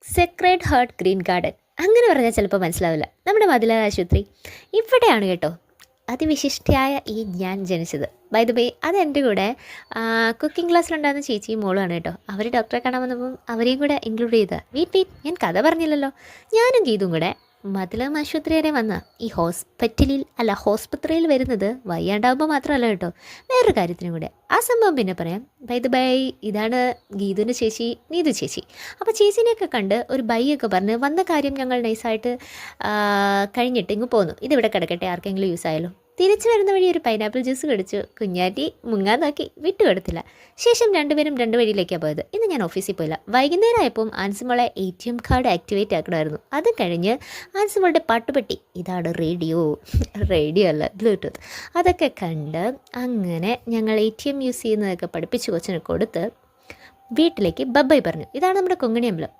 സെക്രേഡ് heart green garden അങ്ങനെ പറഞ്ഞാൽ ചിലപ്പോൾ മനസ്സിലാവില്ല. നമ്മുടെ മതില ആശുപത്രി ഇവിടെയാണ് കേട്ടോ അതിവിശിഷ്ടയായ ഈ ഞാൻ ജനിച്ചത്. ബൈ ദ വേ അത് എൻ്റെ കൂടെ കുക്കിംഗ് ക്ലാസ്സിലുണ്ടായിരുന്ന ചേച്ചിയും മോളുമാണ് കേട്ടോ. അവർ ഡോക്ടറെ കാണാൻ വന്നപ്പം അവരെയും കൂടെ ഇൻക്ലൂഡ് ചെയ്ത. വീട്ടിൽ ഞാൻ കഥ പറഞ്ഞില്ലല്ലോ. ഞാനും ഗീതും കൂടെ മതിലകം ആശുപത്രി വരെ വന്ന ഈ ഹോസ്പിറ്റലിൽ വരുന്നത് വയ്യാണ്ടാവുമ്പോൾ മാത്രമല്ല കേട്ടോ, വേറൊരു കാര്യത്തിനും കൂടെ. ആ സംഭവം പിന്നെ പറയാം. ബൈ ദ ബൈ, ഇതാണ് ഗീതുവിൻ്റെ ചേച്ചി, നീതു ചേച്ചി. അപ്പോൾ ചേച്ചീനെയൊക്കെ കണ്ട് ഒരു ബൈ ഒക്കെ പറഞ്ഞ് വന്ന കാര്യം ഞങ്ങൾ നൈസായിട്ട് കഴിഞ്ഞിട്ട് ഇങ്ങ് പോന്നു. ഇതിവിടെ കിടക്കട്ടെ, ആർക്കെങ്കിലും യൂസ് ആയാലോ. തിരിച്ചു വരുന്ന വഴി ഒരു പൈനാപ്പിൾ ജ്യൂസ് കടിച്ചു. കുഞ്ഞാറ്റി മുങ്ങാൻ നോക്കി, വിട്ടുകൊടുത്തില്ല. ശേഷം രണ്ടുപേരും രണ്ട് വഴിയിലേക്കാണ് പോയത്. ഇന്ന് ഞാൻ ഓഫീസിൽ പോയില്ല. വൈകുന്നേരം ആയപ്പം ആൻസിമോളെ ATM കാർഡ് ആക്ടിവേറ്റ് ആക്കണമായിരുന്നു. അത് കഴിഞ്ഞ് ആൻസിമോളുടെ പാട്ടുപെട്ടി, ഇതാണ് റേഡിയോ അല്ല ബ്ലൂടൂത്ത്, അതൊക്കെ കണ്ട് അങ്ങനെ ഞങ്ങൾ ATM യൂസ് ചെയ്യുന്നതൊക്കെ പഠിപ്പിച്ച് കൊച്ചിന് കൊടുത്ത് വീട്ടിലേക്ക് ബബ്ബൈ പറഞ്ഞു. ഇതാണ് നമ്മുടെ കൊങ്ങിണി അമ്പലം.